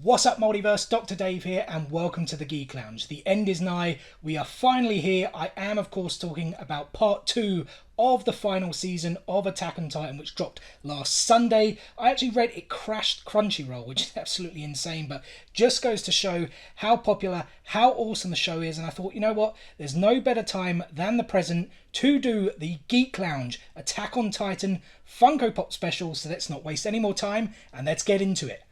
What's up, Multiverse? Dr. Dave here, and welcome to the Geek Lounge. The end is nigh. We are finally here. I am, of course, talking about part 2 of the final season of Attack on Titan, which dropped last Sunday. I actually read it crashed Crunchyroll, which is absolutely insane, but just goes to show how popular, how awesome the show is. And I thought, you know what? There's no better time than the present to do the Geek Lounge Attack on Titan Funko Pop Special. So let's not waste any more time and let's get into it.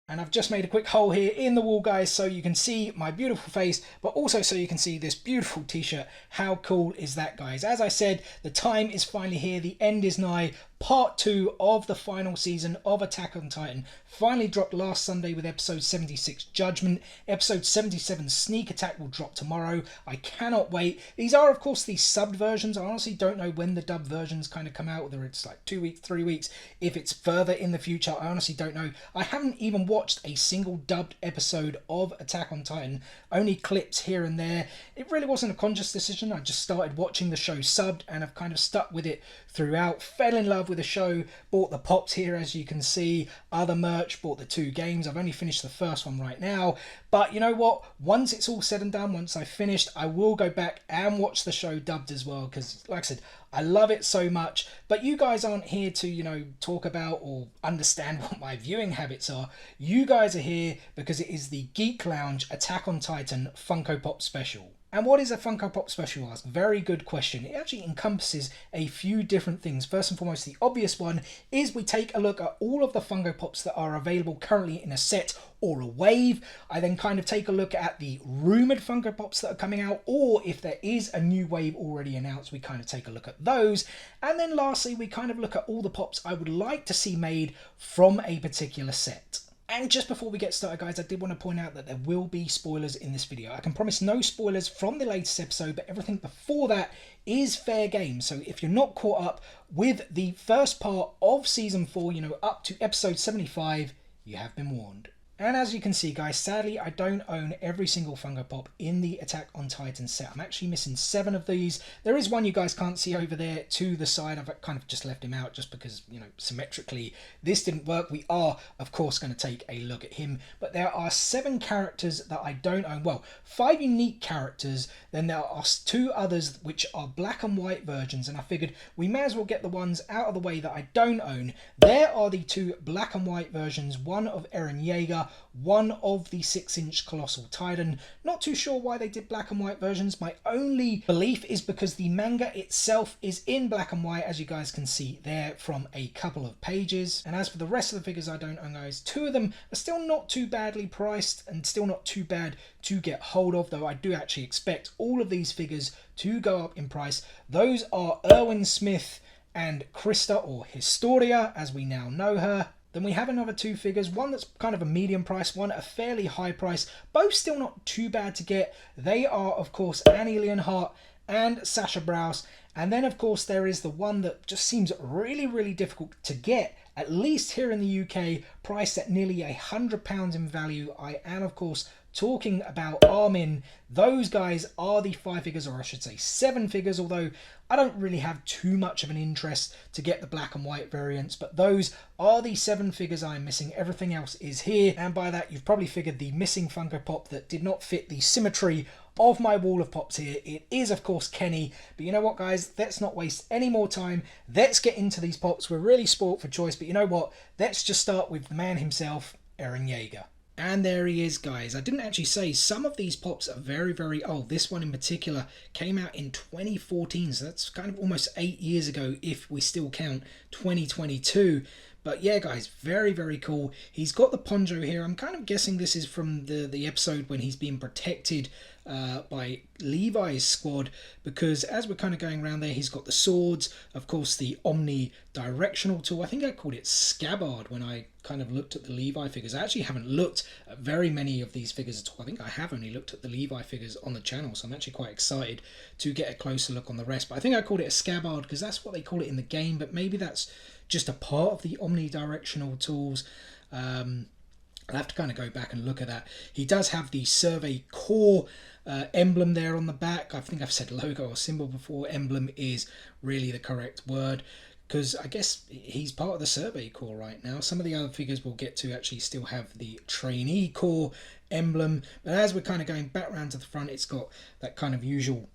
And I've just made a quick hole here in the wall, guys, so you can see my beautiful face, but also so you can see this beautiful t-shirt. How cool is that, guys? As I said, the time is finally here. The end is nigh. Part 2 of the final season of Attack on Titan finally dropped last Sunday with episode 76 Judgment. Episode 77 Sneak Attack will drop tomorrow. I cannot wait. These are, of course, the subbed versions. I honestly don't know when the dubbed versions kind of come out, whether it's like 2 weeks, 3 weeks, if it's further in the future. I honestly don't know. I haven't even watched a single dubbed episode of Attack on Titan, only clips here and there. It really wasn't a conscious decision. I just started watching the show subbed and I've kind of stuck with it throughout. Fell in love with the show, bought the pops here, as you can see, other merch, bought the 2 games. I've only finished the first one right now, but you know what, once it's all said and done, once I've finished, I will go back and watch the show dubbed as well, because like I said, I love it so much. But you guys aren't here to, you know, talk about or understand what my viewing habits are. You guys are here because it is the Geek Lounge Attack on Titan Funko Pop Special. And what is a Funko Pop Special? Ask? Very good question. It actually encompasses a few different things. First and foremost, the obvious one is we take a look at all of the Funko Pops that are available currently in a set or a wave. I then kind of take a look at the rumoured Funko Pops that are coming out, or if there is a new wave already announced, we kind of take a look at those. And then lastly, we kind of look at all the pops I would like to see made from a particular set. And just before we get started, guys, I did want to point out that there will be spoilers in this video. I can promise no spoilers from the latest episode, but everything before that is fair game. So if you're not caught up with the first part of season 4, you know, up to episode 75, you have been warned. And as you can see, guys, sadly, I don't own every single Funko Pop in the Attack on Titan set. I'm actually missing 7 of these. There is one you guys can't see over there to the side. I've kind of just left him out just because, you know, symmetrically this didn't work. We are, of course, going to take a look at him. But there are 7 characters that I don't own. Well, 5 unique characters. Then there are 2 others which are black and white versions. And I figured we may as well get the ones out of the way that I don't own. There are the 2 black and white versions. One of Eren Yeager, one of the 6-inch Colossal Titan. Not too sure why they did black and white versions. My only belief is because the manga itself is in black and white, as you guys can see there from a couple of pages. And as for the rest of the figures I don't own, guys, 2 of them are still not too badly priced and still not too bad to get hold of, though I do actually expect all of these figures to go up in price. Those are Erwin Smith and Krista, or Historia as we now know her. Then we have another 2 figures, one that's kind of a medium price, one at a fairly high price, both still not too bad to get. They are, of course, Annie Leonhardt and Sasha Browse. And then, of course, there is the one that just seems really, really difficult to get, at least here in the UK, priced at nearly £100 in value. I am, of course, talking about Armin. Those guys are the 5 figures, or I should say 7 figures, although I don't really have too much of an interest to get the black and white variants, but those are the 7 figures I'm missing. Everything else is here, and by that you've probably figured the missing Funko Pop that did not fit the symmetry of my wall of pops here. It is, of course, Kenny. But you know what, guys? Let's not waste any more time. Let's get into these pops. We're really spoilt for choice, but you know what? Let's just start with the man himself, Eren Yeager. And there he is, guys. I didn't actually say some of these pops are very, very old. This one in particular came out in 2014, so that's kind of almost 8 years ago if we still count 2022. But yeah, guys, very, very cool. He's got the poncho here. I'm kind of guessing this is from the episode when he's being protected by Levi's squad, because as we're kind of going around there, he's got the swords, of course, the omni-directional tool. I think I called it Scabbard when I kind of looked at the Levi figures. I actually haven't looked at very many of these figures at all. I think I have only looked at the Levi figures on the channel, so I'm actually quite excited to get a closer look on the rest. But I think I called it a Scabbard because that's what they call it in the game, but maybe that's just a part of the omnidirectional tools. I'll have to kind of go back and look at that. He does have the Survey Core emblem there on the back. I think I've said logo or symbol before. Emblem is really the correct word, because I guess he's part of the Survey Corps right now. Some of the other figures we'll get to actually still have the Trainee Corps emblem, but as we're kind of going back round to the front, it's got that kind of usual,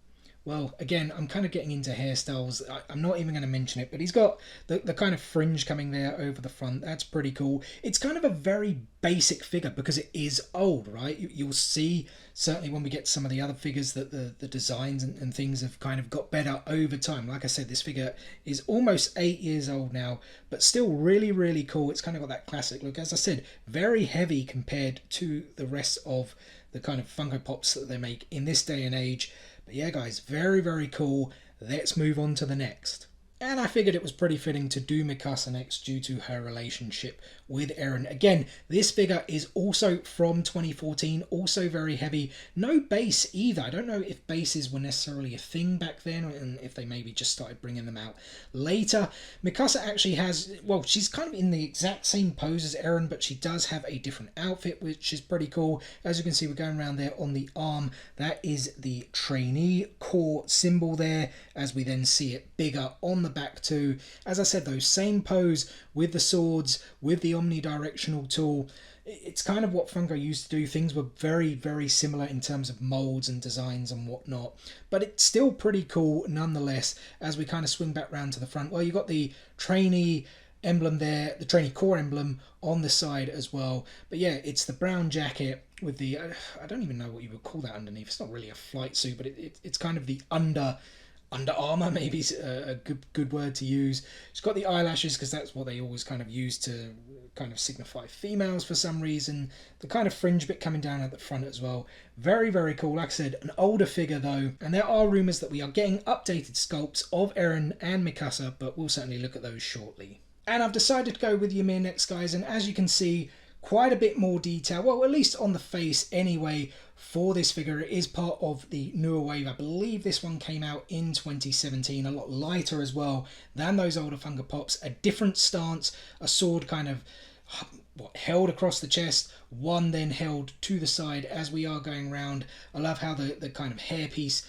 well, again, I'm kind of getting into hairstyles. I'm not even going to mention it, but he's got the kind of fringe coming there over the front. That's pretty cool. It's kind of a very basic figure because it is old, right? You'll see, certainly when we get some of the other figures, that the designs and things have kind of got better over time. Like I said, this figure is almost 8 years old now, but still really, really cool. It's kind of got that classic look. As I said, very heavy compared to the rest of the kind of Funko Pops that they make in this day and age. But yeah, guys, very, very cool. Let's move on to the next. And I figured it was pretty fitting to do Mikasa next due to her relationship with Eren. Again, this figure is also from 2014, also very heavy. No base either. I don't know if bases were necessarily a thing back then, and if they maybe just started bringing them out later. Mikasa actually has, well, she's kind of in the exact same pose as Eren, but she does have a different outfit, which is pretty cool. As you can see, we're going around there on the arm. That is the Trainee Corps symbol there, as we then see it bigger on the back too. As I said, those same pose with the swords, with the omnidirectional tool. It's kind of what Funko used to do. Things were very, very similar in terms of molds and designs and whatnot, but it's still pretty cool nonetheless. As we kind of swing back round to the front, well, you got the trainee emblem there, the Trainee Corps emblem on the side as well. But yeah, it's the brown jacket with the, I don't even know what you would call that underneath. It's not really a flight suit, but it's kind of the under armor, maybe is a good word to use. She's got the eyelashes because that's what they always kind of use to kind of signify females for some reason. The kind of fringe bit coming down at the front as well. Very, very cool. Like I said, an older figure though, and there are rumours that we are getting updated sculpts of Eren and Mikasa, but we'll certainly look at those shortly. And I've decided to go with Ymir next, guys, and as you can see, quite a bit more detail, well, at least on the face anyway, for this figure. It is part of the newer wave. I believe this one came out in 2017, a lot lighter as well than those older Funko Pops. A different stance, a sword kind of held across the chest, one then held to the side as we are going round. I love how the kind of hairpiece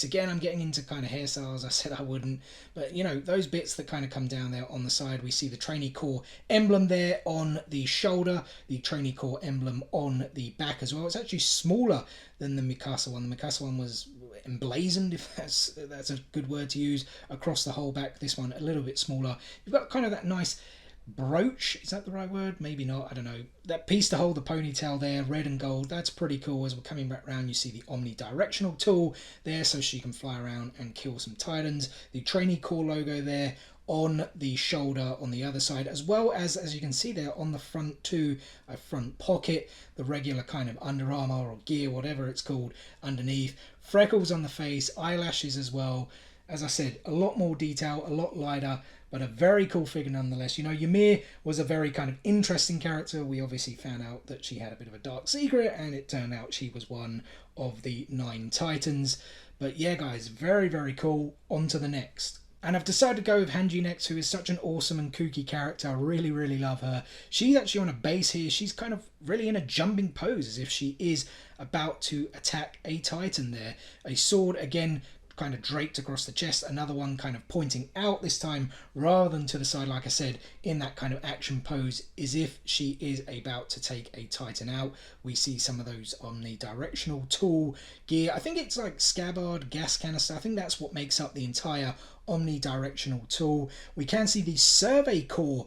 again, I'm getting into kind of hairstyles. I said I wouldn't, but you know, those bits that kind of come down there on the side. We see the Trainee Corps emblem there on the shoulder, the Trainee Corps emblem on the back as well. It's actually smaller than the Mikasa one. The Mikasa one was emblazoned, if that's a good word to use, across the whole back. This one a little bit smaller. You've got kind of that nice brooch, is that the right word? Maybe not, I don't know. That piece to hold the ponytail there, red and gold, that's pretty cool. As we're coming back around, you see the omnidirectional tool there so she can fly around and kill some Titans. The Trainee Corps logo there on the shoulder on the other side, as well as you can see there on the front too, a front pocket, the regular kind of Under Armour or gear, whatever it's called, underneath. Freckles on the face, eyelashes as well. As I said, a lot more detail, a lot lighter, but a very cool figure nonetheless. You know, Ymir was a very kind of interesting character. We obviously found out that she had a bit of a dark secret, and it turned out she was one of the 9 Titans. But yeah, guys, very, very cool. On to the next. And I've decided to go with Hanji next, who is such an awesome and kooky character. I really, really love her. She's actually on a base here. She's kind of really in a jumping pose, as if she is about to attack a Titan there. A sword, again, kind of draped across the chest, another one kind of pointing out this time rather than to the side, like I said, in that kind of action pose, as if she is about to take a Titan out. We see some of those omnidirectional tool gear. I think it's like scabbard, gas canister. I think that's what makes up the entire omnidirectional tool. We can see the Survey Corps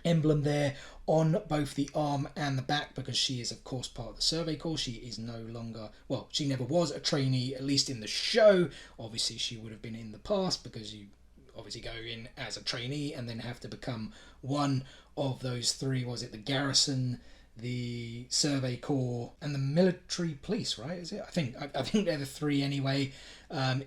emblem there on both the arm and the back, because she is of course part of the Survey Corps. She is no longer, well, she never was a trainee, at least in the show. Obviously she would have been in the past, because you obviously go in as a trainee and then have to become one of those 3. Was it the garrison, the Survey Corps, and the military police, right? Is it? I think they're the 3 anyway.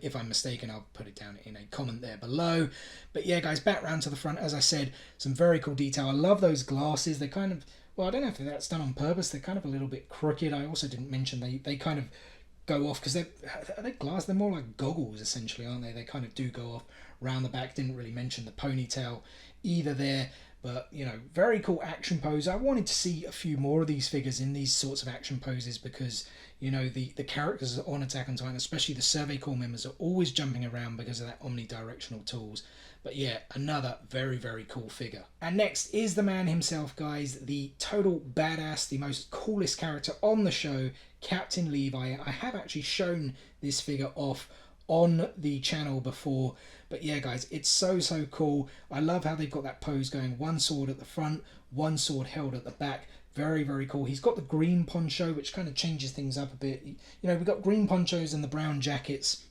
If I'm mistaken, I'll put it down in a comment there below. But yeah, guys, back round to the front. As I said, some very cool detail. I love those glasses. They kind of, well, I don't know if that's done on purpose. They're kind of a little bit crooked. I also didn't mention they kind of go off, because are they glass? They're more like goggles essentially, aren't they? They kind of do go off round the back. Didn't really mention the ponytail either there. But, you know, very cool action pose. I wanted to see a few more of these figures in these sorts of action poses because, you know, the characters on Attack on Titan, especially the Survey Corps members, are always jumping around because of that omnidirectional tools. But yeah, another very, very cool figure. And next is the man himself, guys. The total badass, the most coolest character on the show, Captain Levi. I have actually shown this figure off on the channel before, but yeah, guys, it's so cool. I love how they've got that pose going. One sword at the front, one sword held at the back. Very cool. He's got the green poncho, which kind of changes things up a bit. You know, we've got green ponchos and the brown jackets,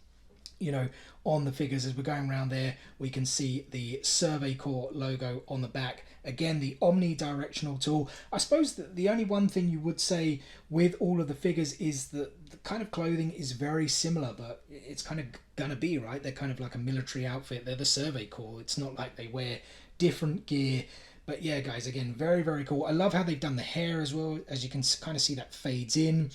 you know, on the figures. As we're going around there, we can see the Survey Corps logo on the back. Again, the omnidirectional tool. I suppose that the only one thing you would say with all of the figures is that the kind of clothing is very similar, but it's kind of gonna be, right? They're kind of like a military outfit. They're the Survey Corps. It's not like they wear different gear. But yeah, guys, again, very cool. I love how they've done the hair as well. As you can kind of see, that fades in.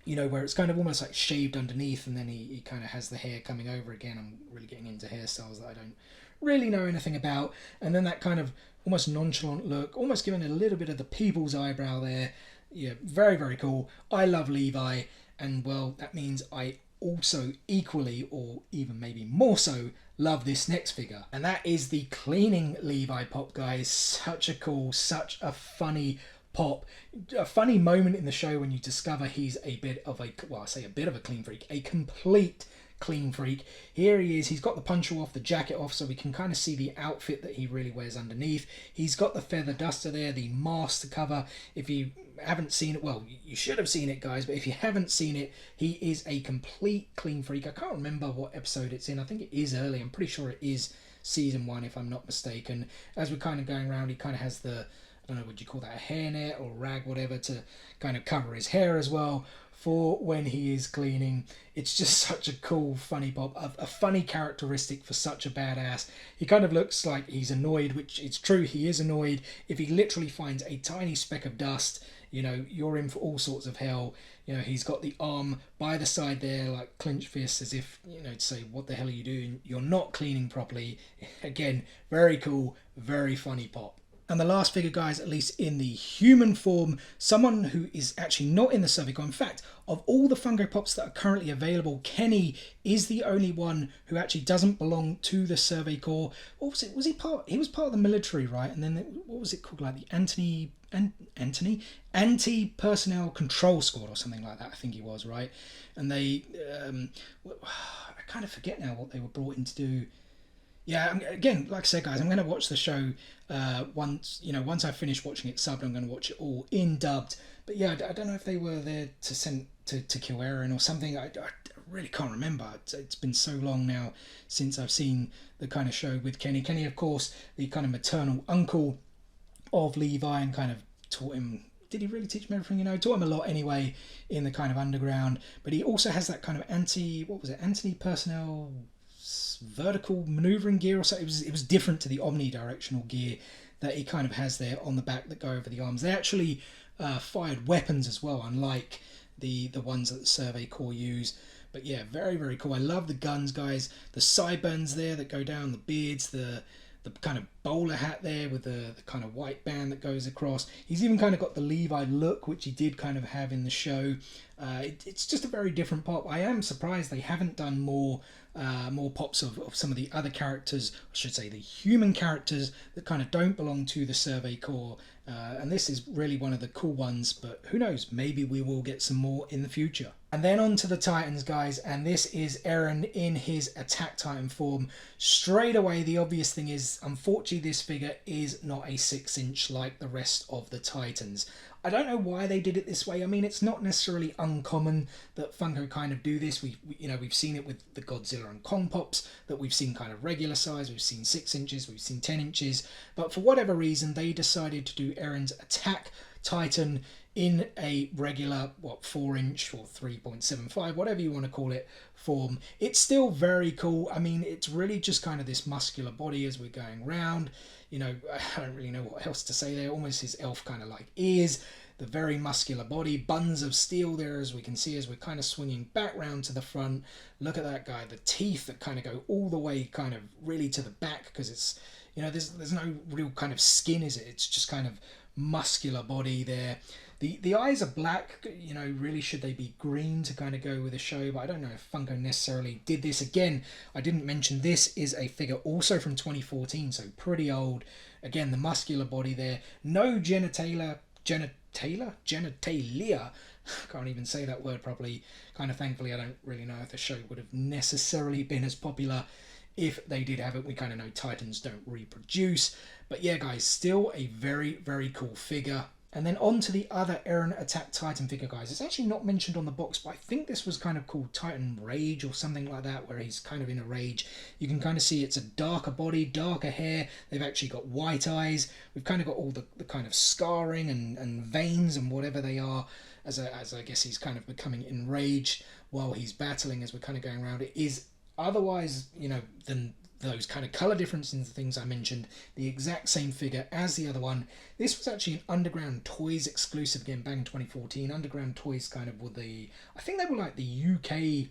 You know, where it's kind of almost like shaved underneath, and then he kind of has the hair coming over again. I'm really getting into hairstyles that I don't really know anything about. And then that kind of almost nonchalant look, almost giving a little bit of the people's eyebrow there. Yeah, very cool. I love Levi, and well, that means I also equally, or even maybe more so, love this next figure. And that is the cleaning Levi Pop, guys. Such a cool, such a funny pop. A funny moment in the show when you discover he's a bit of a, well, I say a bit of a clean freak, a complete clean freak. Here he is. He's got the poncho off, the jacket off, so we can kind of see the outfit that he really wears underneath. He's got the feather duster there, the mask to cover. If you haven't seen it, well, you should have seen it, guys, but if you haven't seen it, he is a complete clean freak. I can't remember what episode it's in. I think it is early. I'm pretty sure it is season 1, if I'm not mistaken. As we're kind of going around, he kind of has the, I don't know, would you call that a hairnet or rag, whatever, to kind of cover his hair as well for when he is cleaning. It's just such a cool, funny pop, a funny characteristic for such a badass. He kind of looks like he's annoyed, which it's true, he is annoyed. If he literally finds a tiny speck of dust, you know, you're in for all sorts of hell. You know, he's got the arm by the side there, like clenched fists, as if, you know, to say, what the hell are you doing? You're not cleaning properly. Again, very cool, very funny pop. And the last figure, guys, at least in the human form, someone who is actually not in the Survey Corps. In fact, of all the Funko Pops that are currently available, Kenny is the only one who actually doesn't belong to the Survey Corps. What was it? Was he part? He was part of the military, right? And then what was it called? Like the Anti-Personnel Control Squad or something like that. I think he was, right? And they, I kind of forget now what they were brought in to do. Yeah, again, like I said, guys, I'm going to watch the show once I finish watching it subbed. I'm going to watch it all in dubbed. But yeah, I don't know if they were there to send to kill Eren or something. I really can't remember. It's been so long now since I've seen the kind of show with Kenny. Kenny, of course, the kind of maternal uncle of Levi, and kind of taught him. Did he really teach him everything? You know, taught him a lot anyway in the kind of underground. But he also has that kind of anti-personnel vertical maneuvering gear or so. It was different to the omnidirectional gear that he kind of has there on the back that go over the arms. They actually fired weapons as well, unlike the ones that the Survey Corps use. But yeah, very cool. I love the guns, guys. The sideburns there that go down, the beards, the kind of bowler hat there with the kind of white band that goes across. He's even kind of got the Levi look, which he did kind of have in the show. It's just a very different pop. I am surprised they haven't done more pops of some of the other characters, I should say the human characters that kind of don't belong to the Survey Corps. And this is really one of the cool ones, but who knows, maybe we will get some more in the future. And then on to the Titans, guys, and this is Eren in his Attack Titan form. Straight away, the obvious thing is, unfortunately, this figure is not a 6-inch like the rest of the Titans. I don't know why they did it this way. I mean, it's not necessarily uncommon that Funko kind of do this. We've seen it with the Godzilla and Kong Pops, that we've seen kind of regular size. We've seen 6 inches, we've seen 10 inches. But for whatever reason, they decided to do Eren's Attack Titan in a regular, 4-inch or 3.75, whatever you want to call it, form. It's still very cool. I mean, it's really just kind of this muscular body as we're going round. You know, I don't really know what else to say there. Almost his elf kind of like ears, the very muscular body, buns of steel there, as we can see as we're kind of swinging back round to the front. Look at that guy, the teeth that kind of go all the way kind of really to the back, because You know, there's no real kind of skin, is it? It's just kind of muscular body there. The eyes are black, you know, really should they be green to kind of go with the show, but I don't know if Funko necessarily did this. Again, I didn't mention this is a figure also from 2014, so pretty old. Again, the muscular body there, no genitalia, can't even say that word properly. Kind of thankfully, I don't really know if the show would have necessarily been as popular if they did have it. We kind of know Titans don't reproduce, but yeah guys, still a very, very cool figure. And then on to the other Eren Attack Titan figure, guys. It's actually not mentioned on the box, but I think this was kind of called Titan Rage or something like that, where he's kind of in a rage. You can kind of see it's a darker body, darker hair. They've actually got white eyes. We've kind of got all the kind of scarring and veins and whatever they are, as I guess he's kind of becoming enraged while he's battling as we're kind of going around. It is otherwise, you know, than those kind of colour differences and things I mentioned, the exact same figure as the other one. This was actually an Underground Toys exclusive, again back in 2014. Underground Toys kind of were I think they were like the UK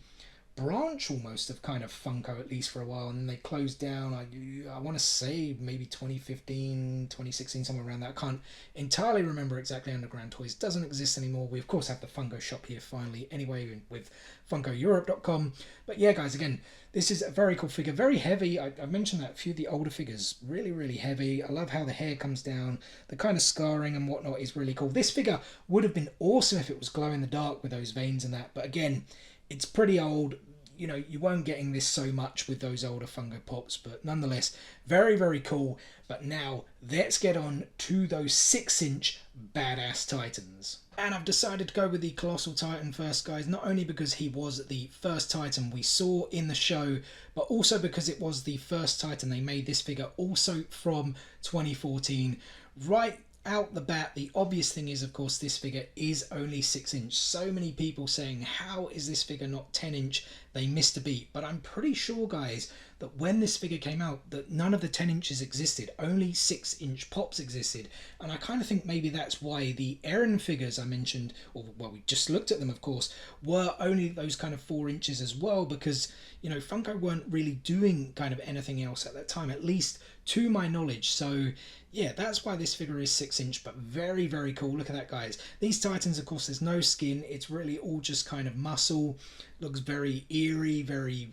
branch almost of kind of Funko, at least for a while, and then they closed down. I want to say maybe 2015, 2016, somewhere around that. I can't entirely remember exactly. Underground Toys doesn't exist anymore. We of course have the Funko shop here finally anyway with funkoeurope.com. But yeah guys, again, this is a very cool figure, very heavy. I mentioned that a few of the older figures, really, really heavy. I love how the hair comes down, the kind of scarring and whatnot is really cool. This figure would have been awesome if it was glow in the dark with those veins and that, but again, it's pretty old. You know, you won't getting this so much with those older Funko Pops, but nonetheless, very, very cool. But now, let's get on to those 6-inch badass Titans. And I've decided to go with the Colossal Titan first, guys, not only because he was the first Titan we saw in the show, but also because it was the first Titan they made this figure, also from 2014. Right out the bat, the obvious thing is, of course, this figure is only 6-inch. So many people saying, how is this figure not 10-inch? They missed a beat. But I'm pretty sure, guys, that when this figure came out, that none of the 10 inches existed. Only 6-inch pops existed. And I kind of think maybe that's why the Eren figures I mentioned, or well, we just looked at them, of course, were only those kind of 4 inches as well, because, you know, Funko weren't really doing kind of anything else at that time, at least to my knowledge. So yeah, that's why this figure is 6-inch, but very, very cool. Look at that, guys. These Titans, of course, there's no skin. It's really all just kind of muscle. Looks very eerie, very,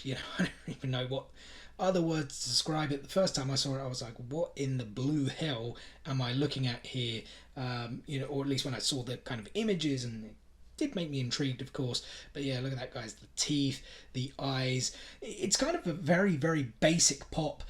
you know, I don't even know what other words to describe it. The first time I saw it, I was like, what in the blue hell am I looking at here? You know, or at least when I saw the kind of images, and it did make me intrigued, of course. But yeah, look at that, guys. The teeth, the eyes. It's kind of a very, very basic pop.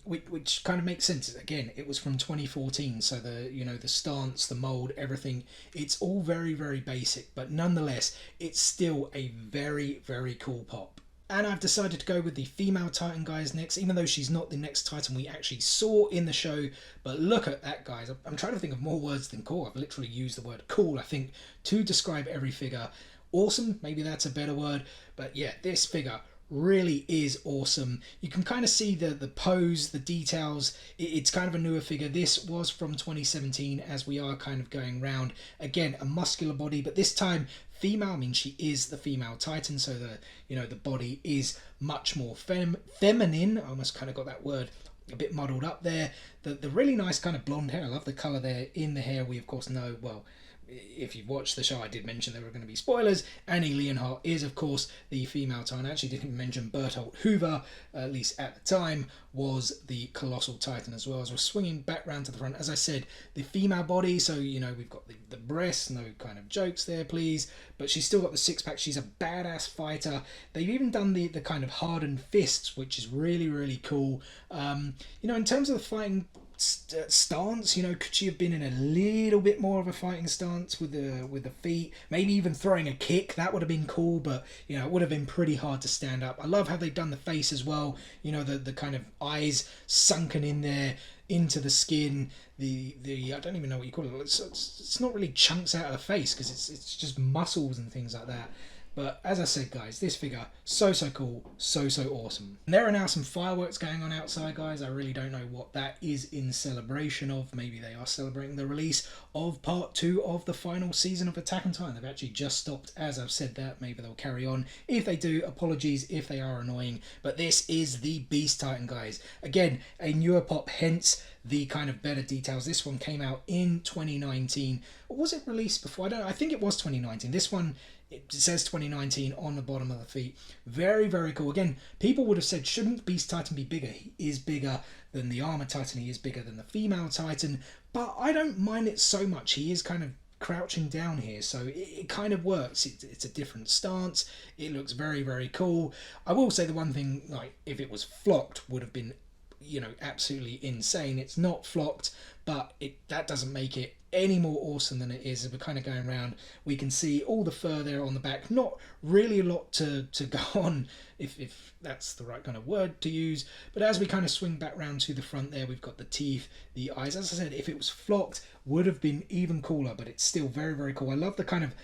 Which kind of makes sense. Again, it was from 2014, so the stance, the mold, everything, it's all very, very basic, but nonetheless, it's still a very, very cool pop. And I've decided to go with the female Titan, guys, next, even though she's not the next Titan we actually saw in the show. But look at that, guys. I'm trying to think of more words than cool. I've literally used the word cool, I think, to describe every figure. Awesome, maybe that's a better word. But yeah, this figure really is awesome. You can kind of see the pose, the details. It's kind of a newer figure. This was from 2017, as we are kind of going round. Again, a muscular body, but this time female. I mean, she is the female Titan, so the body is much more feminine. I almost kind of got that word a bit muddled up there. The really nice kind of blonde hair. I love the colour there in the hair. We of course know, well, if you've watched the show, I did mention there were going to be spoilers. Annie Leonhardt is, of course, the female Titan. I actually didn't mention Bertolt Hoover, at least at the time, was the Colossal Titan as well. As we're swinging back round to the front, as I said, the female body, so, we've got the breasts, no kind of jokes there, please, but she's still got the six-pack. She's a badass fighter. They've even done the kind of hardened fists, which is really, really cool. In terms of the fighting stance, could she have been in a little bit more of a fighting stance with the feet, maybe even throwing a kick? That would have been cool, but it would have been pretty hard to stand up. I love how they've done the face as well, the kind of eyes sunken in there into the skin, the I don't even know what you call it. It's not really chunks out of the face, because it's just muscles and things like that. But as I said, guys, this figure, so cool, so awesome. And there are now some fireworks going on outside, guys. I really don't know what that is in celebration of. Maybe they are celebrating the release of part 2 of the final season of Attack on Titan. They've actually just stopped as I've said that. Maybe they'll carry on. If they do, apologies if they are annoying. But this is the Beast Titan, guys. Again, a newer pop, hence the kind of better details. This one came out in 2019. Or was it released before? I don't know. I think it was 2019. This one, it says 2019 on the bottom of the feet. Very, very cool. Again, people would have said, shouldn't Beast Titan be bigger? He is bigger than the Armor Titan. He is bigger than the female Titan. But I don't mind it so much. He is kind of crouching down here, so it kind of works. It's a different stance. It looks very, very cool. I will say the one thing, like, if it was flocked, would have been, you know, absolutely insane. It's not flocked, but that doesn't make it any more awesome than it is. If we're kind of going around, we can see all the fur there on the back. Not really a lot to go on, if that's the right kind of word to use. But as we kind of swing back round to the front there, we've got the teeth, the eyes. As I said, if it was flocked, would have been even cooler, but it's still very, very cool. I love the kind of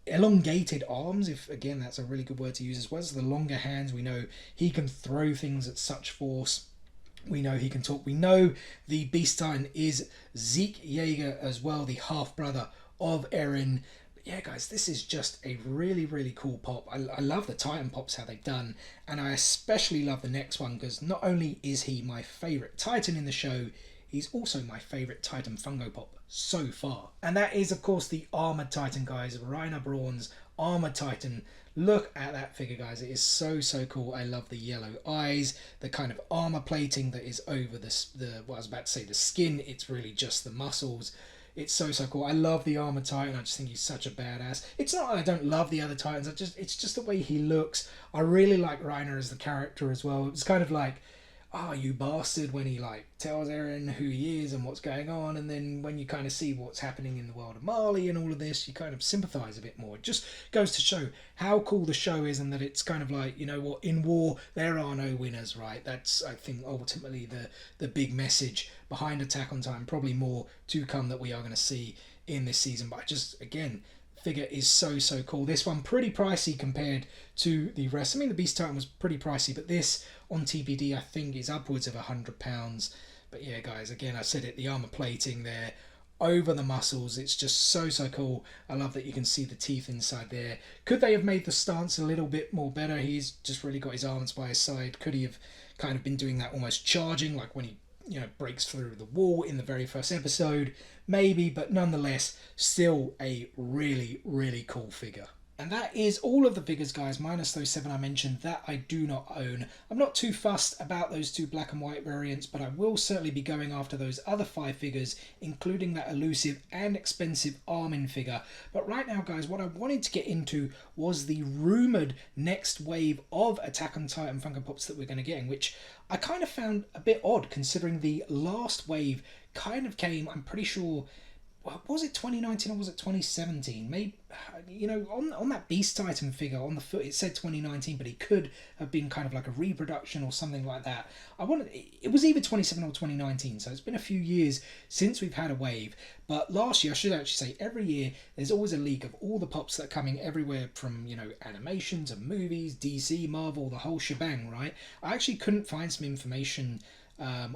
elongated arms, if again that's a really good word to use, as well as the longer hands. We know he can throw things at such force. We know he can talk. We know the Beast Titan is Zeke Yeager as well, the half-brother of Eren. But yeah, guys, this is just a really, really cool pop. I love the Titan Pops, how they've done. And I especially love the next one, because not only is he my favourite Titan in the show, he's also my favourite Titan Funko Pop so far. And that is, of course, the Armoured Titan, guys. Reiner Braun's Armoured Titan. Look at that figure, guys. It is so, so cool. I love the yellow eyes, the kind of armor plating that is over what I was about to say, the skin. It's really just the muscles. It's so, so cool. I love the Armored Titan. I just think he's such a badass. It's not that I don't love the other Titans. It's just the way he looks. I really like Reiner as the character as well. It's kind of like, oh, you bastard, when he like tells Eren who he is and what's going on, and then when you kind of see what's happening in the world of Marley and all of this, you kind of sympathise a bit more. It just goes to show how cool the show is, and that it's kind of like, you know what, in war there are no winners, right? That's, I think, ultimately the big message behind Attack on Titan. Probably more to come that we are going to see in this season, but I just, again, figure is so, so cool. This one pretty pricey compared to the rest. I mean, the Beast Titan was pretty pricey, but this on TPD I think is upwards of £100. But yeah, guys, again, I said it, the armor plating there over the muscles, it's just so, so cool. I love that you can see the teeth inside there. Could they have made the stance a little bit more better? He's just really got his arms by his side. Could he have kind of been doing that almost charging, like when he, you know, breaks through the wall in the very first episode? Maybe, but nonetheless, still a really, really cool figure. And that is all of the figures, guys, minus those 7 I mentioned that I do not own. I'm not too fussed about those 2 black and white variants, but I will certainly be going after those other 5 figures, including that elusive and expensive Armin figure. But right now, guys, what I wanted to get into was the rumoured next wave of Attack on Titan Funko Pops that we're going to get, which I kind of found a bit odd, considering the last wave kind of came, I'm pretty sure, was it 2019 or was it 2017? Maybe, you know, on that Beast Titan figure on the foot, it said 2019, but it could have been kind of like a reproduction or something like that. It was either 2017 or 2019, so it's been a few years since we've had a wave. But last year, I should actually say, every year there's always a leak of all the pops that are coming everywhere from, you know, animations and movies, DC, Marvel, the whole shebang, right? I actually couldn't find some information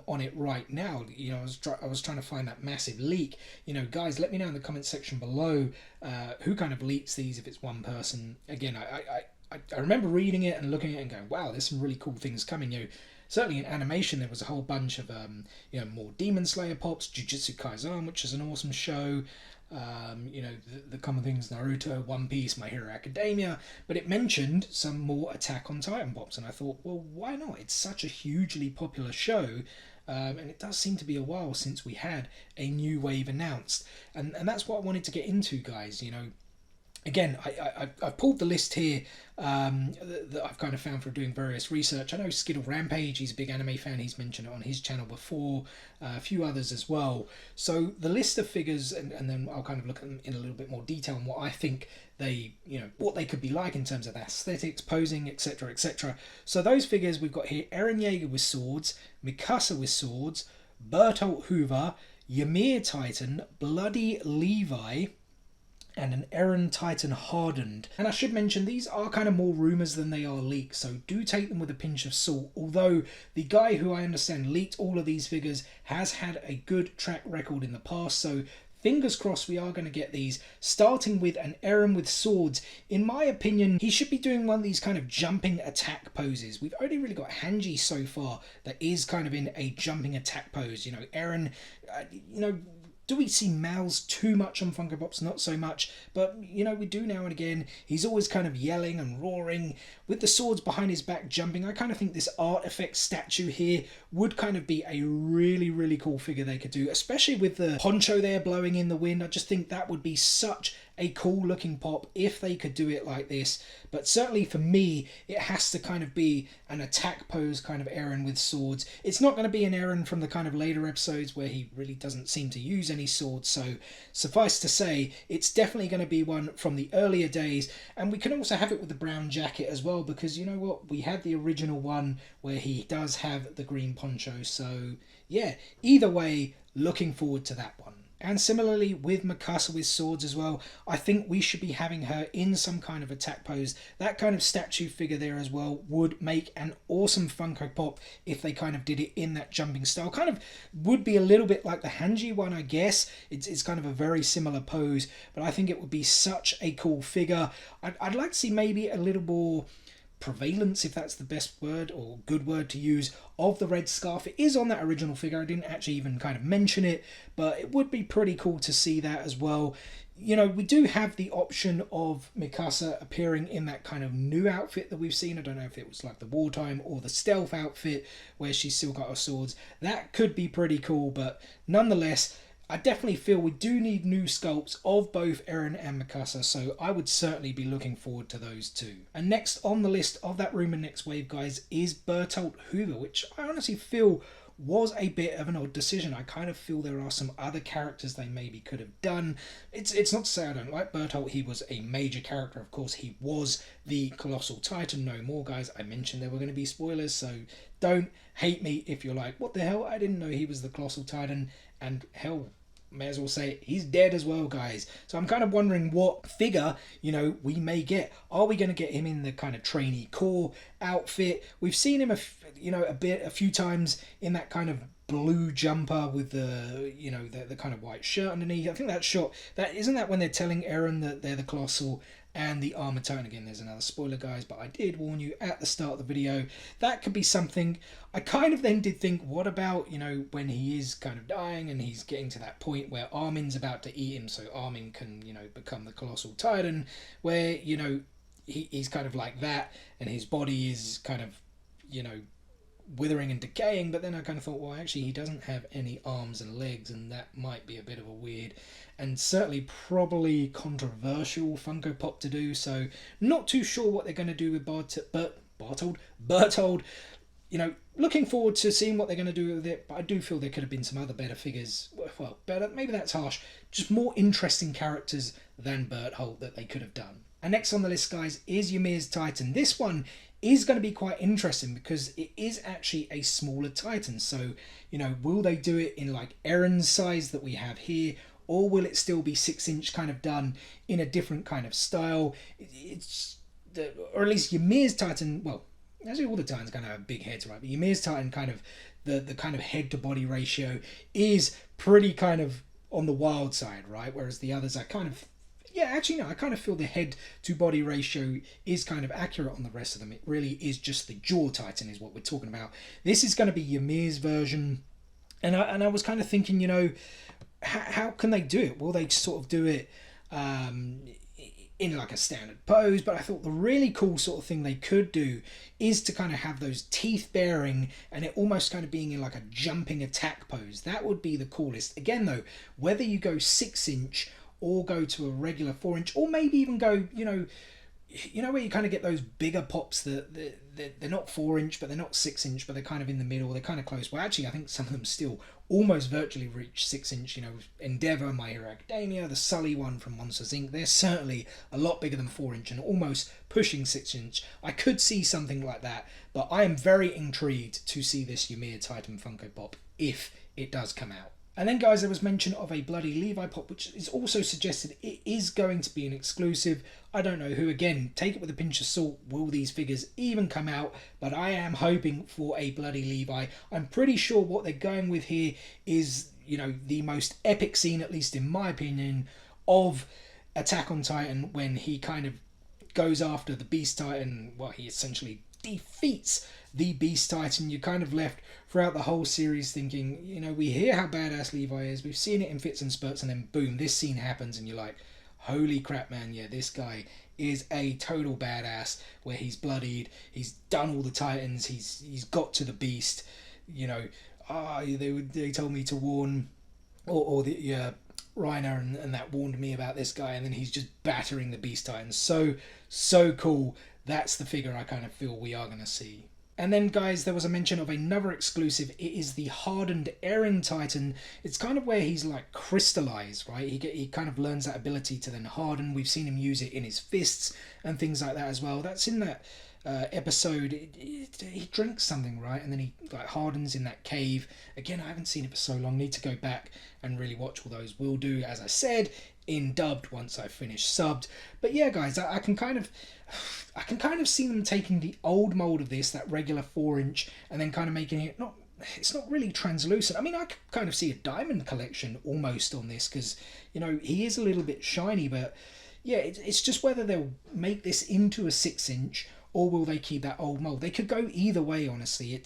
on it right now. You know, I was trying to find that massive leak. You know, guys, let me know in the comment section below who kind of leaks these, if it's one person. Again, I remember reading it and looking at it and going, wow, there's some really cool things coming. You know, certainly in animation there was a whole bunch of you know, more Demon Slayer pops, Jujutsu Kaisen, which is an awesome show. You know, the common things, Naruto, One Piece, My Hero Academia, but it mentioned some more Attack on Titan pops, and I thought, well, why not? It's such a hugely popular show, and it does seem to be a while since we had a new wave announced, and that's what I wanted to get into, guys. You know, again, I've pulled the list here that I've kind of found for doing various research. I know Skiddle Rampage, he's a big anime fan, he's mentioned it on his channel before, a few others as well. So the list of figures, and then I'll kind of look at them in a little bit more detail on what I think they, you know, what they could be like in terms of aesthetics, posing, etc., etc. So those figures we've got here: Eren Yeager with swords, Mikasa with swords, Bertolt Hoover, Ymir Titan, Bloody Levi, and an Eren Titan Hardened. And I should mention, these are kind of more rumours than they are leaks, so do take them with a pinch of salt, although the guy who I understand leaked all of these figures has had a good track record in the past, so fingers crossed we are going to get these, starting with an Eren with swords. In my opinion, he should be doing one of these kind of jumping attack poses. We've only really got Hanji so far that is kind of in a jumping attack pose. You know, Eren, do we see mouths too much on Funko Pops? Not so much, but you know, we do now and again. He's always kind of yelling and roaring with the swords behind his back jumping. I kind of think this art effect statue here would kind of be a really, really cool figure they could do, especially with the poncho there blowing in the wind. I just think that would be such a cool looking pop if they could do it like this. But certainly for me, it has to kind of be an attack pose kind of Eren with swords. It's not going to be an Eren from the kind of later episodes where he really doesn't seem to use any swords. So suffice to say, it's definitely going to be one from the earlier days. And we can also have it with the brown jacket as well, because you know what? We had the original one where he does have the green poncho. So yeah, either way, looking forward to that one. And similarly with Mikasa with swords as well, I think we should be having her in some kind of attack pose. That kind of statue figure there as well would make an awesome Funko Pop if they kind of did it in that jumping style. Kind of would be a little bit like the Hanji one, I guess. It's kind of a very similar pose, but I think it would be such a cool figure. I'd like to see maybe a little more prevalence, if that's the best word or good word to use, of the red scarf. It is on that original figure. I didn't actually even kind of mention it, but it would be pretty cool to see that as well. You know, we do have the option of Mikasa appearing in that kind of new outfit that we've seen. I don't know if it was like the wartime or the stealth outfit where she's still got her swords. That could be pretty cool, but nonetheless, I definitely feel we do need new sculpts of both Eren and Mikasa, so I would certainly be looking forward to those two. And next on the list of that Rumour Next Wave, guys, is Bertolt Hoover, which I honestly feel was a bit of an odd decision. I kind of feel there are some other characters they maybe could have done. It's not to say I don't like Bertolt. He was a major character. Of course, he was the Colossal Titan. No more, guys. I mentioned there were going to be spoilers, so don't hate me if you're like, what the hell? I didn't know he was the Colossal Titan. And hell, may as well say he's dead as well, guys. So I'm kind of wondering what figure, you know, we may get. Are we going to get him in the kind of trainee core outfit? We've seen him a few times in that kind of blue jumper with the, you know, the kind of white shirt underneath. I think that shot, that isn't that when they're telling Eren that they're the Colossal and the Armored Titan. Again, there's another spoiler, guys, but I did warn you at the start of the video. That could be something. I kind of then did think, what about, you know, when he is kind of dying and he's getting to that point where Armin's about to eat him, so Armin can, you know, become the Colossal Titan, where, you know, he's kind of like that and his body is kind of, you know, withering and decaying. But then I kind of thought, well, actually he doesn't have any arms and legs, and that might be a bit of a weird and certainly probably controversial Funko Pop to do. So not too sure what they're going to do with Bertold. You know, looking forward to seeing what they're going to do with it, but I do feel there could have been some other better figures. Well, better, maybe that's harsh. Just more interesting characters than Berthold that they could have done. And next on the list, guys, is Ymir's Titan. This one is going to be quite interesting because it is actually a smaller Titan. So, you know, will they do it in like Eren's size that we have here, or will it still be 6-inch kind of done in a different kind of style? Or at least Ymir's Titan, well, actually all the Titans kind of have big heads, right? But Ymir's Titan kind of, the kind of head to body ratio is pretty kind of on the wild side, right? Whereas the others are kind of, yeah, actually no, I kind of feel the head to body ratio is kind of accurate on the rest of them. It really is just the jaw Titan is what we're talking about. This is going to be Ymir's version. And I was kind of thinking, you know, how can they do it? Will they sort of do it in like a standard pose? But I thought the really cool sort of thing they could do is to kind of have those teeth baring and it almost kind of being in like a jumping attack pose. That would be the coolest. Again though, whether you go 6-inch or go to a regular 4-inch, or maybe even go, you know where you kind of get those bigger pops that they're not 4-inch, but they're not 6-inch, but they're kind of in the middle, they're kind of close. Well, actually, I think some of them still almost virtually reach 6-inch. You know, Endeavour, My Hero Academia, the Sully one from Monsters Inc. They're certainly a lot bigger than 4-inch and almost pushing 6-inch. I could see something like that, but I am very intrigued to see this Ymir Titan Funko Pop if it does come out. And then, guys, there was mention of a Bloody Levi Pop, which is also suggested it is going to be an exclusive. I don't know who, again, take it with a pinch of salt, will these figures even come out? But I am hoping for a Bloody Levi. I'm pretty sure what they're going with here is, you know, the most epic scene, at least in my opinion, of Attack on Titan, when he kind of goes after the Beast Titan. Well, he essentially defeats the Beast Titan. You're kind of left throughout the whole series thinking, you know, we hear how badass Levi is, we've seen it in fits and spurts, and then boom, this scene happens and you're like, holy crap, man, yeah, this guy is a total badass, where he's bloodied, he's done all the Titans, he's got to the Beast, you know. They told me to warn, or the Reiner and that warned me about this guy, and then he's just battering the Beast Titans. So cool. That's the figure I kind of feel we are going to see. And then, guys, there was a mention of another exclusive. It is the hardened Eren Titan. It's kind of where he's like crystallized, right? He kind of learns that ability to then harden. We've seen him use it in his fists and things like that as well. That's in that episode. He drinks something, right? And then he like hardens in that cave. Again, I haven't seen it for so long. Need to go back and really watch all those. Will do, as I said, in dubbed once I finish subbed. But yeah, guys, I can kind of see them taking the old mold of this, that regular 4-inch, and then kind of making it it's not really translucent. I mean, I could kind of see a diamond collection almost on this, because, you know, he is a little bit shiny, but yeah, it's just whether they'll make this into a 6-inch or will they keep that old mold. They could go either way, honestly.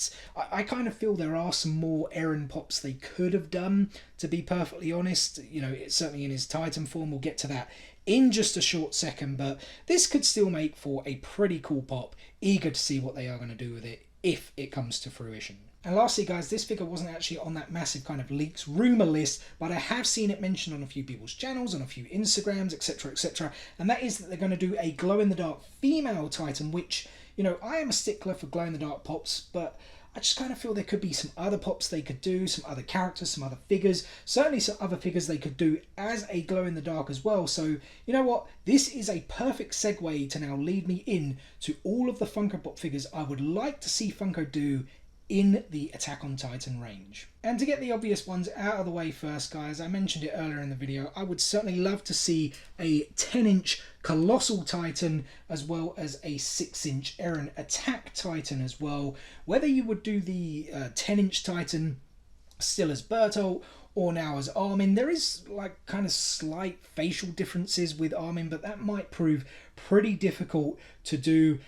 I kind of feel there are some more Eren Pops they could have done, to be perfectly honest. You know, it's certainly in his Titan form. We'll get to that in just a short second, but this could still make for a pretty cool pop. Eager to see what they are going to do with it if it comes to fruition. And lastly, guys, this figure wasn't actually on that massive kind of leaks rumour list, but I have seen it mentioned on a few people's channels, on a few Instagrams, etc, etc, and that is that they're going to do a glow-in-the-dark female Titan, which, you know, I am a stickler for glow-in-the-dark pops, but I just kind of feel there could be some other pops they could do, some other characters, some other figures, certainly some other figures they could do as a glow-in-the-dark as well. So, you know what? This is a perfect segue to now lead me in to all of the Funko Pop figures I would like to see Funko do in the Attack on Titan range. And to get the obvious ones out of the way first, guys, I mentioned it earlier in the video, I would certainly love to see a 10-inch Colossal Titan, as well as a 6-inch Eren Attack Titan as well. Whether you would do the 10-inch Titan still as Bertolt, or now as Armin. There is like kind of slight facial differences with Armin, but that might prove pretty difficult to do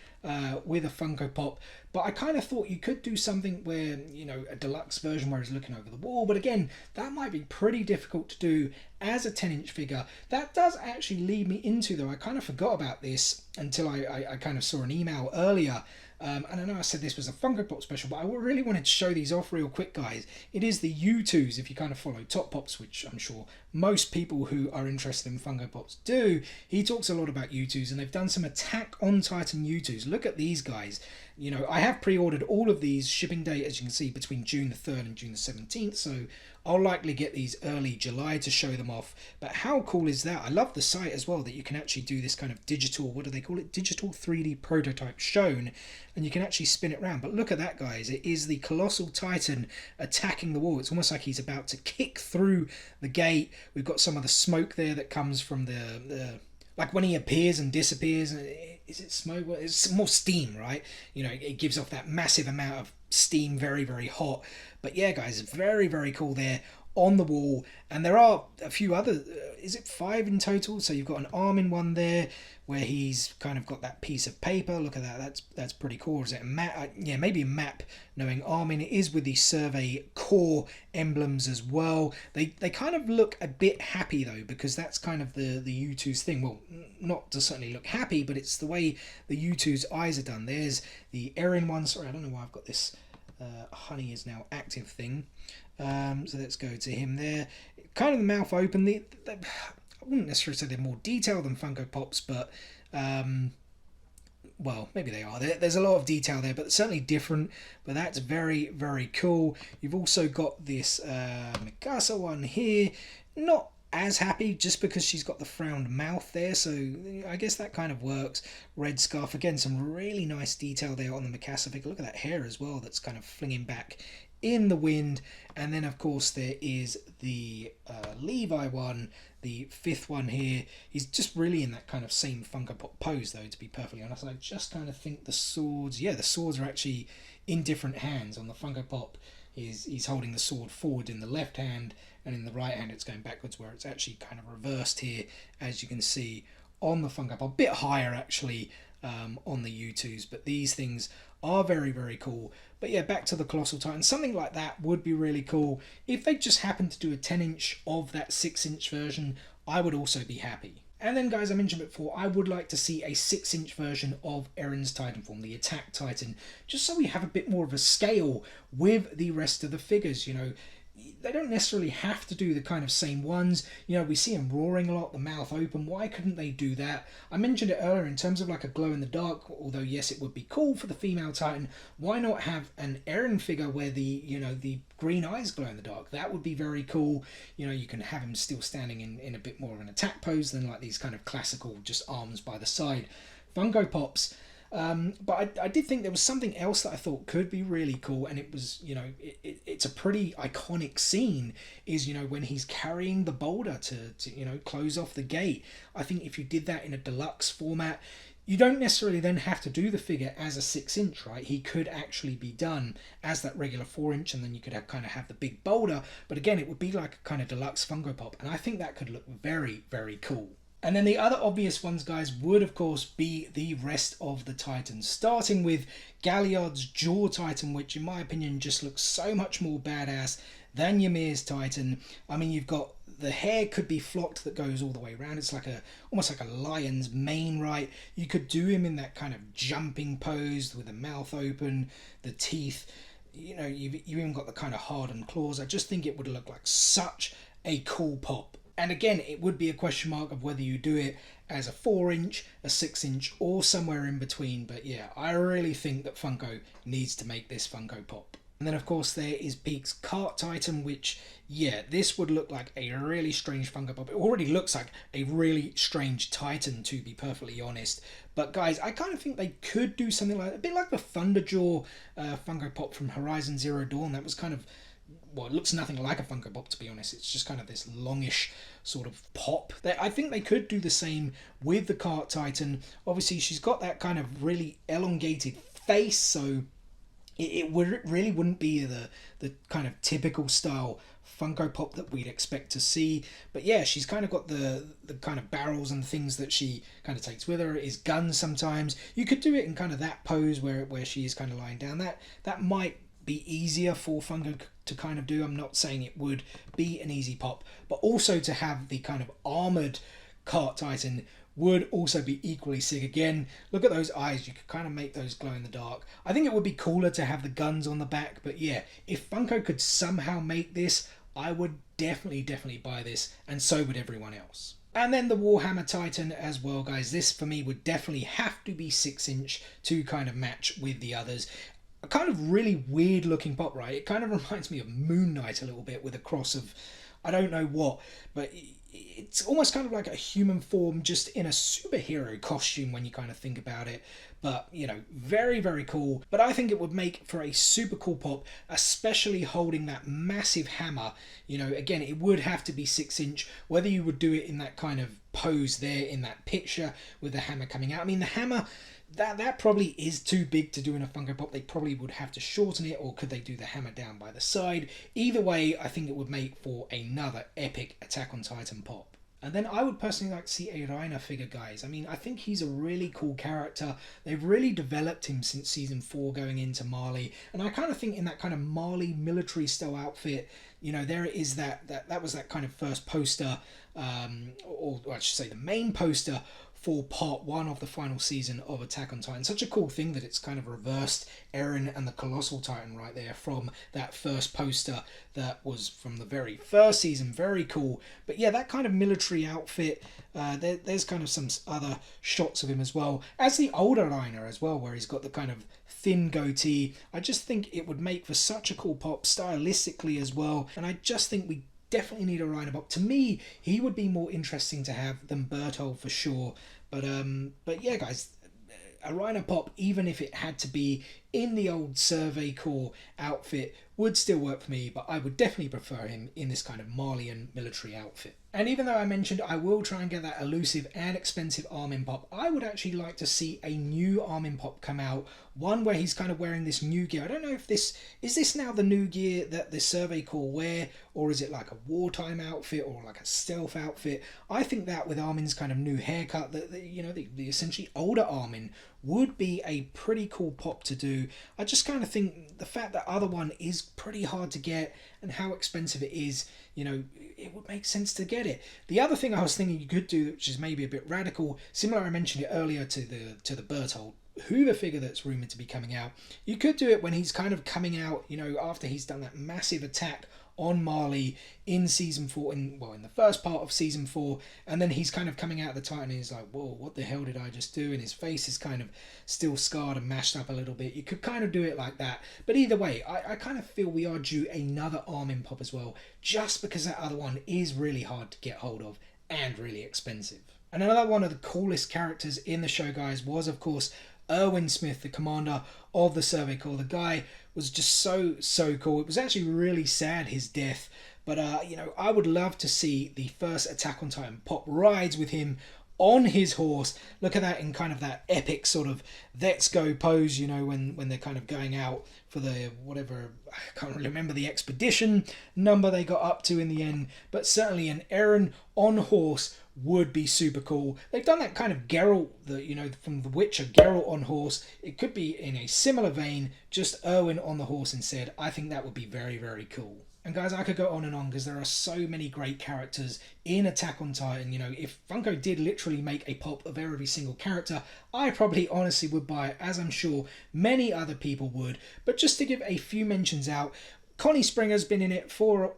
with a Funko Pop. But I kind of thought you could do something where, you know, a deluxe version where he's looking over the wall. But again, that might be pretty difficult to do as a 10-inch figure. That does actually lead me into, though, I kind of forgot about this until I kind of saw an email earlier. And I know I said this was a Funko Pop special, but I really wanted to show these off real quick, guys. It is the Tooz, if you kind of follow Top Pops, which I'm sure most people who are interested in Funko Pops do. He talks a lot about Tooz, and they've done some Attack on Titan Tooz. Look at these guys. You know, I have pre-ordered all of these. Shipping date, as you can see, between June the 3rd and June the 17th, so I'll likely get these early July to show them off. But how cool is that? I love the site as well, that you can actually do this kind of digital, what do they call it? Digital 3D prototype shown, and you can actually spin it around. But look at that, guys. It is the Colossal Titan attacking the wall. It's almost like he's about to kick through the gate. We've got some of the smoke there that comes from the like when he appears and disappears. Is it smoke? It's more steam, right? You know, it gives off that massive amount of steam, very, very hot. But yeah, guys, very, very cool there on the wall. And there are a few other, is it 5 in total? So you've got an Armin one there where he's kind of got that piece of paper. Look at that. That's pretty cool. Is it a map? Yeah, maybe a map knowing Armin. It is with the Survey Core emblems as well. They kind of look a bit happy though, because that's kind of the Tooz thing. Well, not to certainly look happy, but it's the way the Tooz eyes are done. There's the Eren one. Sorry, I don't know why I've got this honey is now active thing. So let's go to him there. Kind of the mouth open. I wouldn't necessarily say they're more detailed than Funko Pops, but well, maybe they are. There's a lot of detail there, but certainly different. But that's very, very cool. You've also got this Mikasa one here. Not as happy, just because she's got the frowned mouth there, so I guess that kind of works. Red scarf, again, some really nice detail there on the Mikasa figure. Look at that hair as well, that's kind of flinging back in the wind. And then of course there is the Levi one, the 5th one here. He's just really in that kind of same Funko Pop pose though, to be perfectly honest. I just kind of think the swords, yeah, the swords are actually in different hands. On the Funko Pop he's holding the sword forward in the left hand, and in the right hand it's going backwards, where it's actually kind of reversed here, as you can see on the Funko Pop. A bit higher actually on the U2s, but these things are very, very cool. But yeah, back to the Colossal Titan. Something like that would be really cool. If they just happen to do a 10-inch of that 6-inch version, I would also be happy. And then, guys, I mentioned before, I would like to see a 6-inch version of Eren's Titan form, the Attack Titan, just so we have a bit more of a scale with the rest of the figures. You know, they don't necessarily have to do the kind of same ones. You know, we see him roaring a lot, the mouth open. Why couldn't they do that? I mentioned it earlier in terms of like a glow in the dark, although yes, it would be cool for the female Titan. Why not have an Eren figure where the, you know, the green eyes glow in the dark? That would be very cool. You know, you can have him still standing in a bit more of an attack pose than like these kind of classical just arms by the side Funko Pops. But I did think there was something else that I thought could be really cool, and it was, you know, it's a pretty iconic scene, is, you know, when he's carrying the boulder to you know, close off the gate. I think if you did that in a deluxe format, you don't necessarily then have to do the figure as a 6-inch, right? He could actually be done as that regular 4-inch, and then you could kind of have the big boulder, but again, it would be like a kind of deluxe Funko Pop, and I think that could look very, very cool. And then the other obvious ones, guys, would of course be the rest of the Titans, starting with Galliard's Jaw Titan, which in my opinion just looks so much more badass than Ymir's Titan. I mean, you've got the hair could be flocked that goes all the way around. It's like almost like a lion's mane, right? You could do him in that kind of jumping pose with the mouth open, the teeth. You know, you've even got the kind of hardened claws. I just think it would look like such a cool pop. And again, it would be a question mark of whether you do it as a 4-inch, a 6-inch, or somewhere in between. But yeah, I really think that Funko needs to make this Funko Pop. And then, of course, there is Peak's Cart Titan, which, yeah, this would look like a really strange Funko Pop. It already looks like a really strange Titan, to be perfectly honest. But, guys, I kind of think they could do something like, a bit like the Thunderjaw Funko Pop from Horizon Zero Dawn. That was kind of, well, it looks nothing like a Funko Pop, to be honest. It's just kind of this longish sort of pop. I think they could do the same with the Cart Titan. Obviously, she's got that kind of really elongated face, so it really wouldn't be the kind of typical style Funko Pop that we'd expect to see. But yeah, she's kind of got the kind of barrels and things that she kind of takes with her. Is guns sometimes. You could do it in kind of that pose where she is kind of lying down. That might be easier for Funko to kind of do. I'm not saying it would be an easy pop, but also to have the kind of armored Cart Titan would also be equally sick. Again, look at those eyes. You could kind of make those glow in the dark. I think it would be cooler to have the guns on the back, but yeah, if Funko could somehow make this, I would definitely buy this, and so would everyone else. And then the Warhammer Titan as well, guys. This for me would definitely have to be 6-inch to kind of match with the others. A kind of really weird looking pop, right? It kind of reminds me of Moon Knight a little bit, with a cross of, I don't know what, but it's almost kind of like a human form just in a superhero costume when you kind of think about it. But, you know, very, very cool. But I think it would make for a super cool pop, especially holding that massive hammer. You know, again, it would have to be 6-inch, whether you would do it in that kind of pose there in that picture with the hammer coming out. I mean, the hammer, that probably is too big to do in a Funko Pop. They probably would have to shorten it, or could they do the hammer down by the side? Either way, I think it would make for another epic Attack on Titan pop. And then I would personally like to see a Reiner figure, guys. I mean, I think he's a really cool character. They've really developed him since Season 4 going into Mali. And I kind of think in that kind of Mali military style outfit, you know, there is that was that kind of first poster, or I should say the main poster for part 1 of the final season of Attack on Titan. Such a cool thing that it's kind of reversed Eren and the Colossal Titan right there from that first poster that was from the very first season. Very cool. But yeah, that kind of military outfit, there's kind of some other shots of him as well, as the older Reiner as well, where he's got the kind of thin goatee. I just think it would make for such a cool pop stylistically as well, and I just think we definitely need a Reiner pop. To me, he would be more interesting to have than Berthold for sure. But yeah, guys, a Reiner pop, even if it had to be in the old Survey Corps outfit would still work for me, but I would definitely prefer him in this kind of Malian military outfit. And even though I mentioned I will try and get that elusive and expensive Armin Pop, I would actually like to see a new Armin Pop come out, one where he's kind of wearing this new gear. I don't know if this now the new gear that the Survey Corps wear, or is it like a wartime outfit or like a stealth outfit? I think that with Armin's kind of new haircut, the essentially older Armin would be a pretty cool pop to do. I just kind of think the fact that other one is pretty hard to get and how expensive it is, it would make sense to get it. The other thing I was thinking you could do, which is maybe a bit radical, similar, I mentioned it earlier to the Berthold Hoover figure that's rumored to be coming out. You could do it when he's kind of coming out, after he's done that massive attack on Marley in season 4, in the first part of season 4, and then he's kind of coming out of the Titan and he's like, whoa, what the hell did I just do? And his face is kind of still scarred and mashed up a little bit. You could kind of do it like that. But either way, I kind of feel we are due another Armin Pop as well, just because that other one is really hard to get hold of and really expensive. And another one of the coolest characters in the show, guys, was of course Erwin Smith, the commander of the Survey Corps. The guy was just so cool. It was actually really sad, his death, but I would love to see the first Attack on Titan Pop rides with him on his horse. Look at that in kind of that epic sort of let's go pose, when they're kind of going out for the whatever, I can't really remember the expedition number they got up to in the end, but certainly an Eren on horse would be super cool. They've done that kind of Geralt, from The Witcher, Geralt on horse. It could be in a similar vein, just Erwin on the horse instead. I think that would be very, very cool. And guys, I could go on and on because there are so many great characters in Attack on Titan. If Funko did literally make a pop of every single character, I probably honestly would buy it, as I'm sure many other people would. But just to give a few mentions out, Connie Springer's been in it for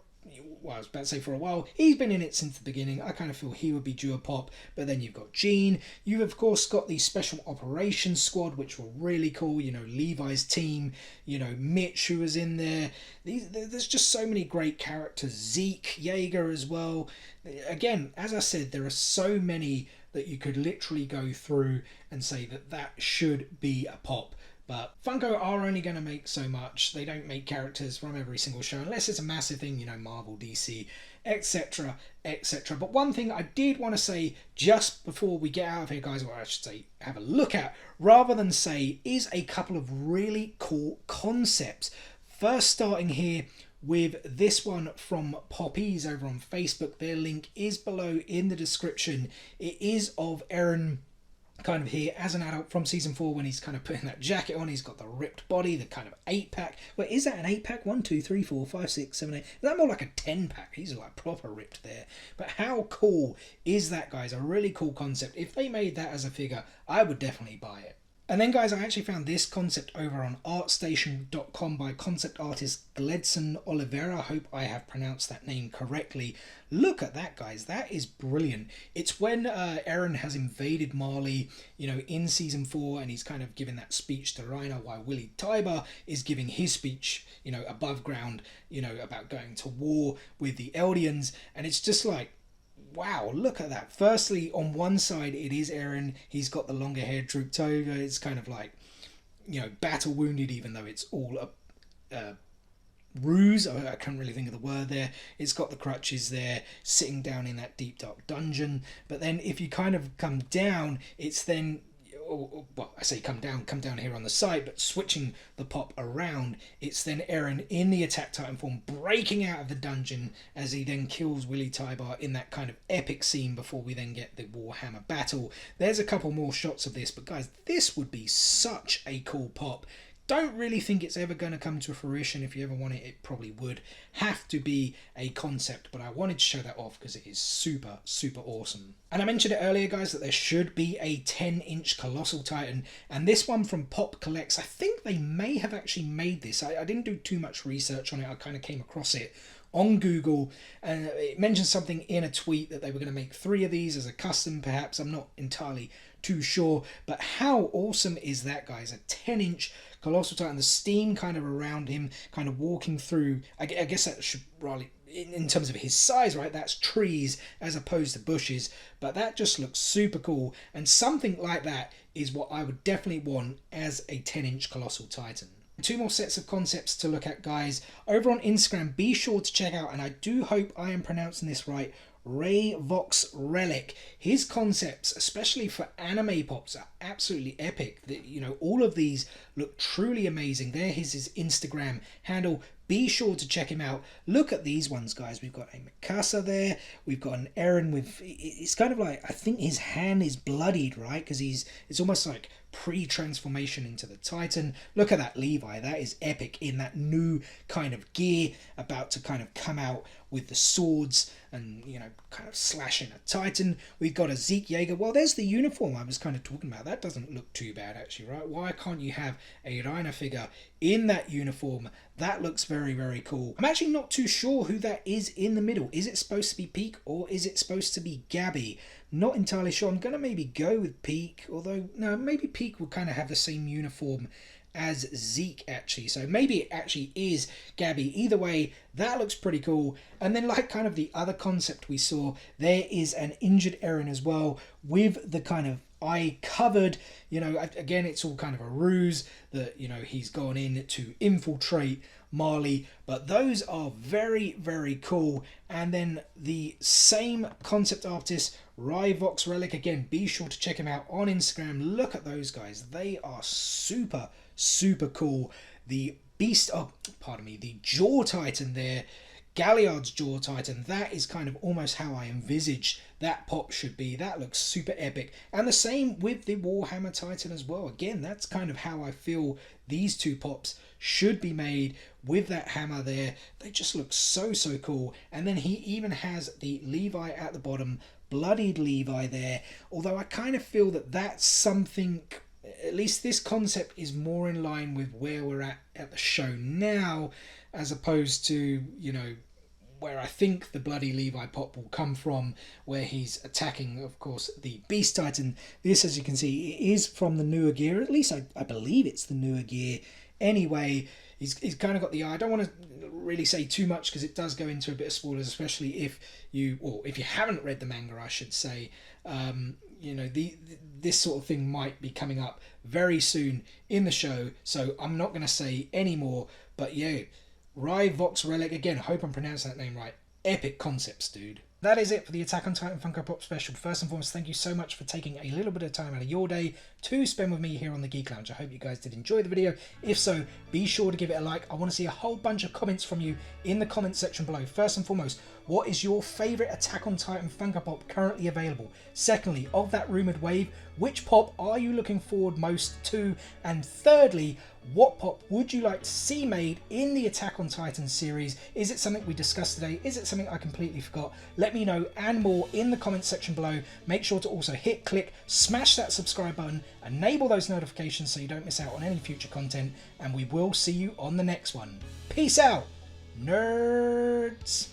I was about to say for a while. He's been in it since the beginning. I kind of feel he would be due a pop. But then you've got Gene. You've, of course, got the Special Operations Squad, which were really cool. Levi's team. Mitch, who was in there. There's just so many great characters. Zeke, Jaeger as well. Again, as I said, there are so many that you could literally go through and say that should be a pop. But Funko are only going to make so much. They don't make characters from every single show unless it's a massive thing, Marvel, DC, etc, etc. But one thing I did want to say just before we get out of here, guys, or I should say have a look at, rather than say, is a couple of really cool concepts. First, starting here with this one from Poppies over on Facebook. Their link is below in the description. It is of Eren kind of here as an adult from season 4 when he's kind of putting that jacket on. He's got the ripped body, the kind of 8-pack. Wait, is that an 8-pack? 1, 2, 3, 4, 5, 6, 7, 8. Is that more like a 10-pack? He's like proper ripped there. But how cool is that, guys? A really cool concept. If they made that as a figure, I would definitely buy it. And then, guys, I actually found this concept over on artstation.com by concept artist Gledson Oliveira. I hope I have pronounced that name correctly. Look at that, guys. That is brilliant. It's when Eren has invaded Marley, in season 4, and he's kind of giving that speech to Reiner while Willy Tybur is giving his speech, above ground, about going to war with the Eldians. And it's just like, wow, look at that. Firstly, on one side, it is Eren. He's got the longer hair drooped over. It's kind of like, battle wounded, even though it's all a ruse. I can't really think of the word there. It's got the crutches there, sitting down in that deep, dark dungeon. But then if you kind of come down, it's then, well, I say come down here on the side, but switching the pop around, it's then Eren in the Attack Titan form breaking out of the dungeon as he then kills Willy Tybur in that kind of epic scene before we then get the Warhammer battle. There's a couple more shots of this, but guys, this would be such a cool pop. Don't really think it's ever going to come to fruition. If you ever want it, it probably would have to be a concept, but I wanted to show that off because it is super, super awesome. And I mentioned it earlier, guys, that there should be a 10-inch Colossal Titan, and this one from Pop Collects, I think they may have actually made this. I didn't do too much research on it. I kind of came across it on Google, and it mentioned something in a tweet that they were going to make 3 of these as a custom, perhaps. I'm not entirely too sure, but how awesome is that, guys? A 10-inch Colossal Titan, the steam kind of around him, kind of walking through. I guess that should probably, in terms of his size, right, that's trees as opposed to bushes, but that just looks super cool, and something like that is what I would definitely want as a 10-inch Colossal Titan. Two more sets of concepts to look at, guys. Over on Instagram, be sure to check out, and I do hope I am pronouncing this right, Ray Vox Relic. His concepts, especially for anime pops, are absolutely epic. You know, all of these look truly amazing. There is his Instagram handle. Be sure to check him out. Look at these ones, guys. We've got a Mikasa there. We've got an Eren with... It's kind of like... I think his hand is bloodied, right? Because it's almost like pre-transformation into the Titan. Look at that Levi. That is epic in that new kind of gear, about to kind of come out with the swords and, you know, kind of slashing a Titan. We've got a Zeke Yeager. Well, there's the uniform I was kind of talking about. That doesn't look too bad, actually, right? Why can't you have a Reiner figure in that uniform? That looks very, very cool. I'm actually not too sure who that is in the middle. Is it supposed to be Peak or is it supposed to be Gabby? Not entirely sure. I'm going to maybe go with Peak, although, no, maybe Peak will kind of have the same uniform as Zeke, actually. So maybe it actually is Gabby. Either way, that looks pretty cool. And then, like kind of the other concept we saw, there is an injured Eren as well, with the kind of eye covered. You know, again, it's all kind of a ruse that, you know, he's gone in to infiltrate Marley, but those are very, very cool. And then the same concept artist, Ryvox Relic, again, be sure to check him out on Instagram. Look at those guys. They are super, super cool. The beast, oh, pardon me, the Jaw Titan there, Galliard's Jaw Titan, that is kind of almost how I envisage that pop should be. That looks super epic. And the same with the Warhammer Titan as well. Again, that's kind of how I feel these two pops should be made, with that hammer there. They just look so, so cool. And then he even has the Levi at the bottom, bloodied Levi there. Although I kind of feel that that's something, at least this concept is more in line with where we're at the show now, as opposed to, you know, where I think the bloody Levi pop will come from, where he's attacking, of course, the Beast Titan. This, as you can see, is from the newer gear. At least I believe it's the newer gear. Anyway, he's kind of got the eye. I don't want to really say too much because it does go into a bit of spoilers, especially if you haven't read the manga, I should say. You know, this sort of thing might be coming up very soon in the show, so I'm not going to say any more. But yeah, Ryvox Relic, again, hope I'm pronouncing that name right. Epic concepts, dude. That is it for the Attack on Titan Funko Pop Special. First and foremost, thank you so much for taking a little bit of time out of your day to spend with me here on the Geek Lounge. I hope you guys did enjoy the video. If so, be sure to give it a like. I want to see a whole bunch of comments from you in the comment section below. First and foremost, what is your favourite Attack on Titan Funko Pop currently available? Secondly, of that rumoured wave, which pop are you looking forward most to? And thirdly, what pop would you like to see made in the Attack on Titan series? Is it something we discussed today? Is it something I completely forgot? Let me know and more in the comment section below. Make sure to also hit, click, smash that subscribe button, enable those notifications so you don't miss out on any future content, and we will see you on the next one. Peace out, nerds!